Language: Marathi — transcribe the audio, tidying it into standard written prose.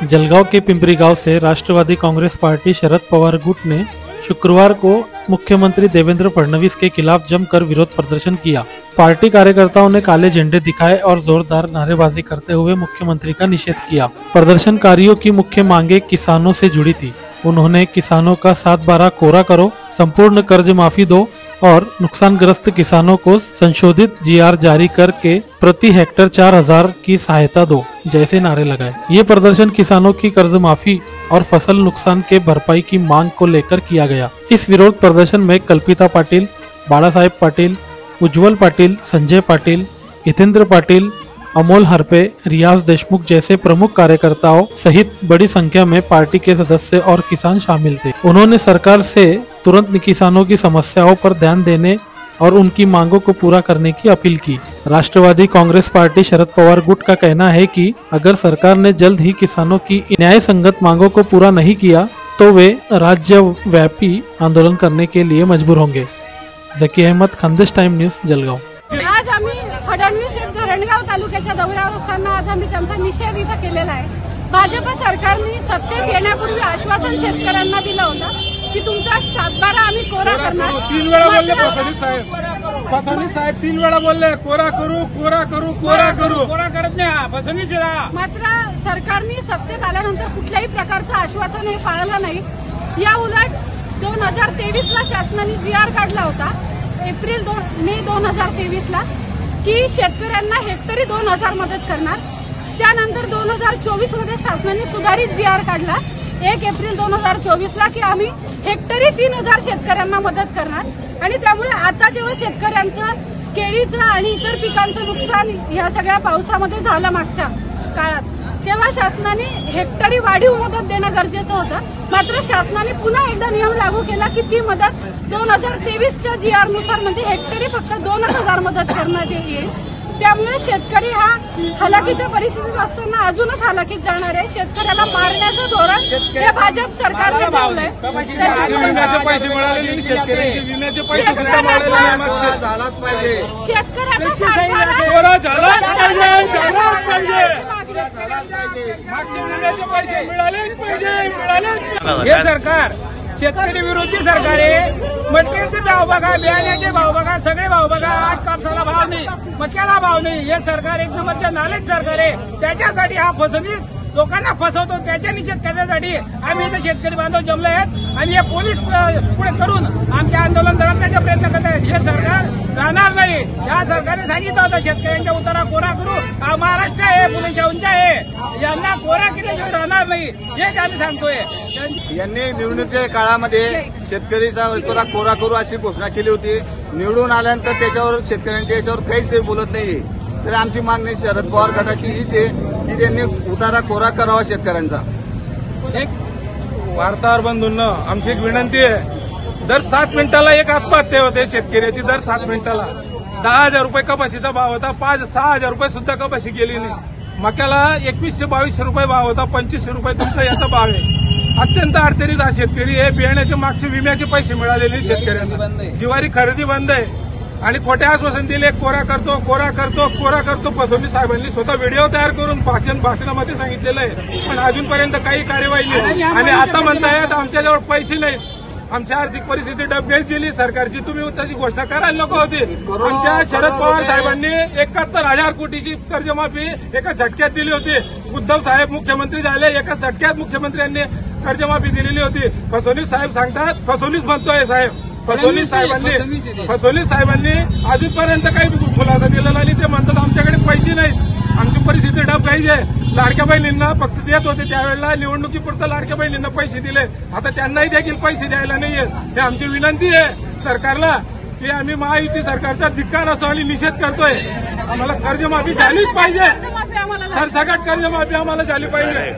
जलगांव के पिंपरी गांव से राष्ट्रवादी कांग्रेस पार्टी शरद पवार गुट ने शुक्रवार को मुख्यमंत्री देवेंद्र फडणवीस के खिलाफ जमकर विरोध प्रदर्शन किया। पार्टी कार्यकर्ताओं ने काले झंडे दिखाए और जोरदार नारेबाजी करते हुए मुख्यमंत्री का निषेध किया। प्रदर्शनकारियों की मुख्य मांगे किसानों से जुड़ी थी। उन्होंने किसानों का 7/12 कोरा करो, संपूर्ण कर्ज माफी दो और नुकसानग्रस्त किसानों को संशोधित GR जारी करके प्रति हेक्टर 4000 की सहायता दो जैसे नारे लगाए। ये प्रदर्शन किसानों की कर्ज माफी और फसल नुकसान के भरपाई की मांग को लेकर किया गया। इस विरोध प्रदर्शन में कल्पिता पाटिल, बाळासाहेब पाटिल, उज्ज्वल पाटिल, संजय पाटिल, हितेंद्र पाटिल, अमोल हरपे, रियाज देशमुख जैसे प्रमुख कार्यकर्ताओं सहित बड़ी संख्या में पार्टी के सदस्य और किसान शामिल थे। उन्होंने सरकार से तुरंत किसानों की समस्याओं पर ध्यान देने और उनकी मांगों को पूरा करने की अपील की। राष्ट्रवादी कांग्रेस पार्टी शरद पवार गुट का कहना है कि अगर सरकार ने जल्द ही किसानों की न्याय संगत मांगों को पूरा नहीं किया तो वे राज्यव्यापी आंदोलन करने के लिए मजबूर होंगे। झकी अहमद, खानदेश टाइम न्यूज, जलगांव। आज आम्ही फडणवीस धरणगाव तालुक्याच्या दौऱ्यावर असताना आज आम्ही त्यांचा निषेध इथं केलेला आहे। भाजप सरकारने सत्तेत येण्यापूर्वी आश्वासन शेतकऱ्यांना दिलं होतं की तुमचा 7/12 आम्ही कोरा करणार। 3 वेळा बोलले फडणवीस साहेब 3 वेळा बोलले कोरा करू कोरा करू कोरा करू, कोरा करत नाही फडणवीस। मात्र सरकारने सत्तेत आल्यानंतर कुठल्याही प्रकारचं आश्वासन हे पाळलं नाही। या उलट 2023 ला शासनाने GR काढला होता मे 2023 ला की शेतकऱ्यांना हेक्टरी 2000 मदत करणार। त्यानंतर 2024 मध्ये शासनाने सुधारित GR काढला 1 एप्रिल 2024 ला की आम्ही हेक्टरी 3000 शेतकऱ्यांना मदत करणार। आणि त्यामुळे आता जेव्हा शेतकऱ्यांचं केळीचं आणि इतर पिकांचं नुकसान या सगळ्या पावसामध्ये झालं मागच्या काळात, तेव्हा शासनाने हेक्टरी वाढीव मदत देणं गरजेचं होतं। मात्र शासनाने पुन्हा एकदा नियम लागू केला की ती मदत 2023च्या GR नुसार म्हणजे हेक्टरी फक्त 2000 मदत करण्यात येईल। त्यामुळे शेतकरी हा हलाखीच्या परिस्थितीत असताना अजूनच हलाखीत जाणार आहे। शेतकऱ्याला मारण्याचं धोरण हे भाजप सरकारने ठेवलंय। हे सरकार शेतकरी विरोधी सरकार आहे। मटेरियलचे भाव बघा, बियाण्याचे भाव बघा, सगळे भाव बघा। आज कापसाला भाव नाही, मक्याला भाव नाही। हे सरकार एक नंबरच्या नालेच सरकार आहे। त्याच्यासाठी हा फसवणूक लोकांना फसवतो, त्याच्या निषेध करण्यासाठी आम्ही इथे शेतकरी बांधव जमले आहेत आणि हे पोलीस पुढे करून आमचे आंदोलन दडपण्याचा प्रयत्न करत आहेत। हे सरकार राहणार नाही। या सरकारने सांगितलं होतं शेतकऱ्यांच्या उतारा कोरा करू, हा महाराष्ट्र आहे, पुणे शाहूंचा आहे, यांना कोरा केल्याशिवाय राहणार नाही हेच आम्ही सांगतोय। यांनी निवडणुकीच्या काळामध्ये शेतकरीचा उतारा कोरा करू अशी घोषणा केली होती। निवडून आल्यानंतर त्याच्यावर शेतकऱ्यांच्या याच्यावर काहीच ते बोलत नाहीये। तर आमची मागणी शरद पवार गटाची हीच आहे की त्यांनी उतारा कोरा करावा शेतकऱ्यांचा। एक वार्ताहर बंधूंना आमची एक विनंती आहे, दर 7 मिनिटाला एक आत्महत्या होते शेतकऱ्याची। दर 7 मिनिटाला 10,000 रुपये कपाशीचा भाव होता, 5-6,000 रुपये सुद्धा कपाशी गेली नाही। मक्याला 2100-2200 रुपये भाव होता, 2500 रुपये तुमचा याचा भाव आहे। अत्यंत अडचणीत हा शेतकरी आहे। बियाण्याचे मागचे विम्याचे पैसे मिळालेले शेतकऱ्यांना, ज्वारी खरेदी बंद आहे आणि खोटे आश्वासन दिले कोरा करतो कोरा करतो कोरा करतो। फडणवीस साहेबांनी स्वतः व्हिडिओ तयार करून भाषणामध्ये सांगितलेलं आहे, पण अजूनपर्यंत काही कार्यवाही नाही। आणि आता म्हणतायत आमच्याजवळ पैसे नाहीत, आमची आर्थिक परिस्थिती डबघाईस गेली सरकारची, तुम्ही त्याची घोषणा करायला नको होती। आमच्या शरद पवार साहेबांनी 71,000 कोटीची कर्जमाफी एका झटक्यात दिली होती। उद्धव साहेब मुख्यमंत्री झाले, एका झटक्यात मुख्यमंत्र्यांनी कर्जमाफी दिलेली होती। फडणवीस साहेब सांगतात, फडणवीस म्हणतोय साहेब, फडणवीस साहेबांनी अजूनपर्यंत काही खुलासा दिलेला नाही। ते म्हणतात आमच्याकडे पैसे नाहीत, आमची परिस्थिती डबघाईच आहे। लाडक्या बहिणींना फक्त देत होते त्यावेळेला, निवडणुकीपुरतं लाडक्या बहिणींना पैसे दिले, आता त्यांनाही देखील पैसे द्यायला नाहीये। हे आमची विनंती आहे सरकारला की आम्ही महायुती सरकारचा धिक्कार असो आणि निषेध करतोय। आम्हाला कर्जमाफी झालीच पाहिजे, सरसकट कर्जमाफी आम्हाला झाली पाहिजे।